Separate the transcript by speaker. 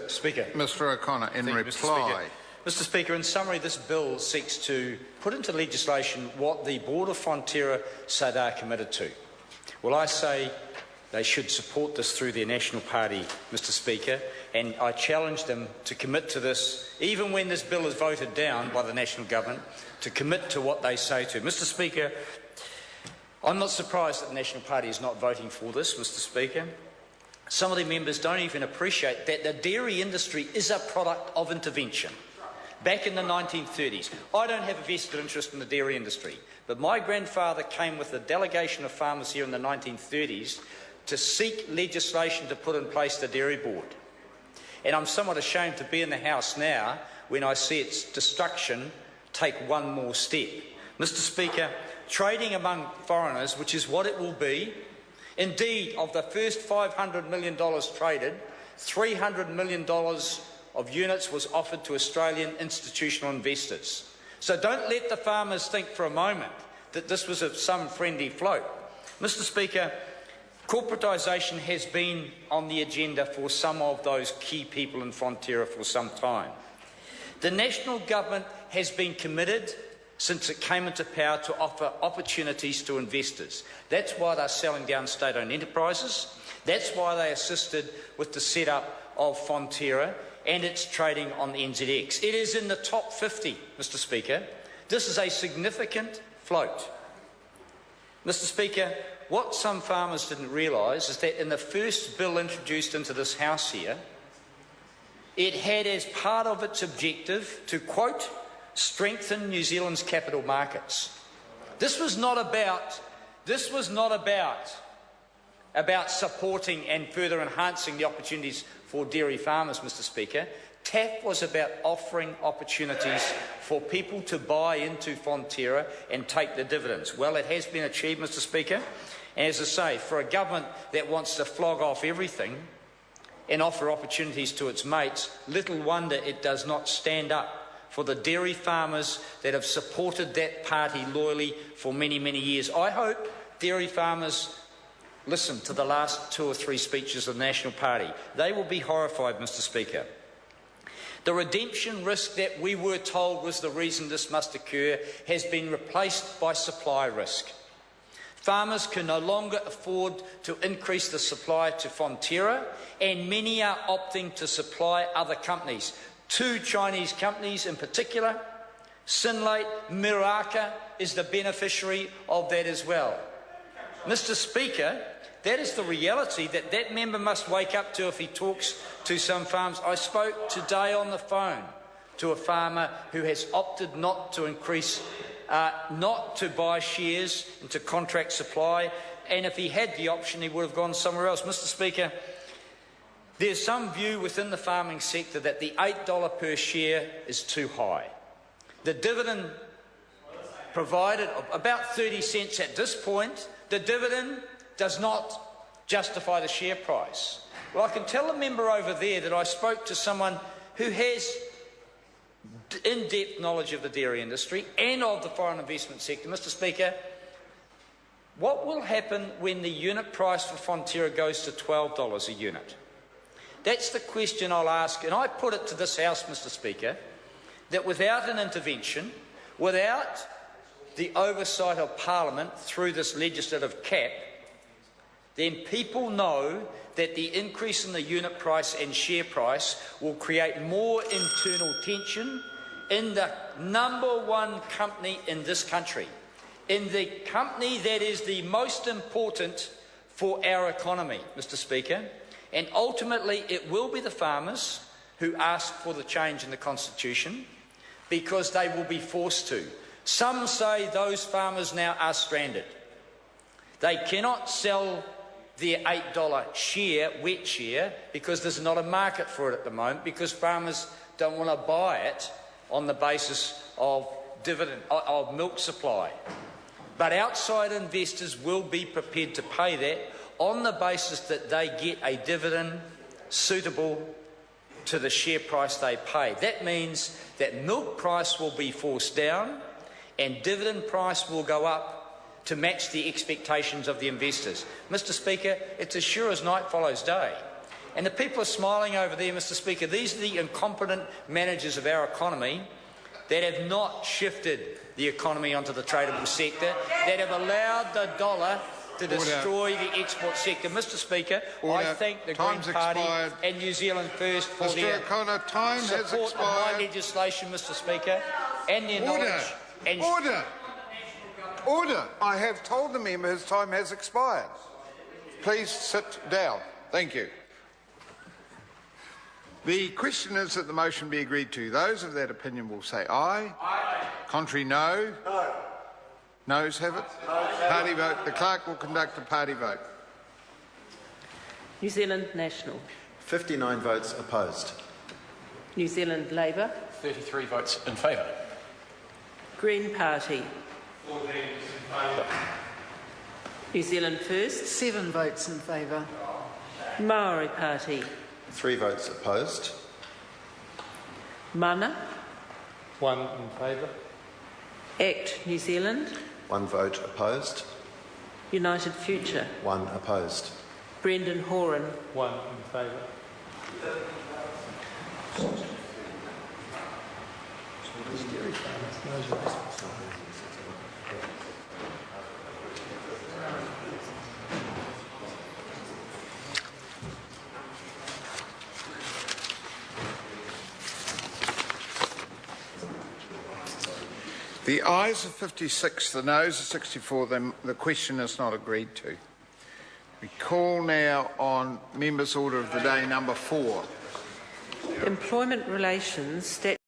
Speaker 1: Speaker.
Speaker 2: Mr O'Connor, in reply.
Speaker 1: Mr. Speaker, in summary, this bill seeks to put into legislation what the Board of Frontiera say they are committed to. Well, I say they should support this through their National Party, Mr. Speaker, and I challenge them to commit to this, even when this bill is voted down by the National Government, to commit to what they say to. Mr. Speaker, I'm not surprised that the National Party is not voting for this, Mr. Speaker. Some of the members don't even appreciate that the dairy industry is a product of intervention. Back in the 1930s, I don't have a vested interest in the dairy industry, but my grandfather came with a delegation of farmers here in the 1930s to seek legislation to put in place the Dairy Board. And I'm somewhat ashamed to be in the House now when I see its destruction take one more step. Mr. Speaker, trading among foreigners, which is what it will be, indeed, of the first $500 million traded, $300 million of units was offered to Australian institutional investors. So don't let the farmers think for a moment that this was some friendly float. Mr. Speaker, corporatisation has been on the agenda for some of those key people in Frontiera for some time. The National Government has been committed since it came into power to offer opportunities to investors. That's why they're selling down state-owned enterprises. That's why they assisted with the set-up of Frontiera and its trading on the NZX. It is in the top 50, Mr. Speaker. This is a significant float. Mr. Speaker, what some farmers didn't realise is that in the first bill introduced into this House here, it had as part of its objective to, quote, strengthen New Zealand's capital markets. This was not about supporting and further enhancing the opportunities for dairy farmers, Mr. Speaker. TAF was about offering opportunities for people to buy into Frontiera and take the dividends. Well, it has been achieved, Mr. Speaker. And as I say, for a government that wants to flog off everything and offer opportunities to its mates, little wonder it does not stand up for the dairy farmers that have supported that party loyally for many, many years. I hope dairy farmers listen to the last 2 or 3 speeches of the National Party. They will be horrified, Mr. Speaker. The redemption risk that we were told was the reason this must occur has been replaced by supply risk. Farmers can no longer afford to increase the supply to Frontiera, and many are opting to supply other companies. 2 Chinese companies in particular, Synlait, Miraka is the beneficiary of that as well. Mr. Speaker, that is the reality that that member must wake up to if he talks to some farms. I spoke today on the phone to a farmer who has opted not to increase, not to buy shares into contract supply, and if he had the option he would have gone somewhere else. Mr. Speaker, there's some view within the farming sector that the $8 per share is too high. The dividend provided, about 30 cents at this point, the dividend does not justify the share price. Well, I can tell a member over there that I spoke to someone who has in-depth knowledge of the dairy industry and of the foreign investment sector. Mr. Speaker, what will happen when the unit price for Frontiera goes to $12 a unit? That's the question I'll ask, and I put it to this House, Mr. Speaker, that without an intervention, without the oversight of Parliament through this legislative cap, then people know that the increase in the unit price and share price will create more internal tension in the #1 company in this country, in the company that is the most important for our economy, Mr. Speaker. And ultimately, it will be the farmers who ask for the change in the Constitution because they will be forced to. Some say those farmers now are stranded. They cannot sell their $8 share, wet share, because there's not a market for it at the moment, because farmers don't want to buy it on the basis of milk supply. But outside investors will be prepared to pay that on the basis that they get a dividend suitable to the share price they pay. That means that milk price will be forced down and dividend price will go up to match the expectations of the investors. Mr. Speaker, it's as sure as night follows day. And the people are smiling over there, Mr Speaker. These are the incompetent managers of our economy that have not shifted the economy onto the tradable sector, that have allowed the dollar to destroy the export sector. Mr Speaker, I thank the Green Party and New Zealand First for their support of my legislation, Mr Speaker, and their knowledge.
Speaker 2: Order! I have told the member his time has expired. Please sit down. Thank you. The question is that the motion be agreed to. Those of that opinion will say aye. Aye. Contrary, no. No. Noes have it. Party vote. The clerk will conduct a party vote.
Speaker 3: New Zealand National.
Speaker 4: 59 votes opposed.
Speaker 3: New Zealand Labour.
Speaker 1: 33 votes in favour.
Speaker 3: Green Party.
Speaker 5: 14 in favour.
Speaker 3: New Zealand First.
Speaker 6: 7 votes in favour.
Speaker 3: Maori Party.
Speaker 4: 3 votes opposed.
Speaker 3: Mana.
Speaker 5: 1 in favour.
Speaker 3: ACT New Zealand.
Speaker 4: 1 vote opposed.
Speaker 3: United Future.
Speaker 4: 1 opposed.
Speaker 3: Brendan Horan.
Speaker 5: 1 in favour.
Speaker 2: The ayes are 56, the noes are 64. The question is not agreed to. We call now on Members' Order of the Day number 4.
Speaker 3: Employment Relations Statute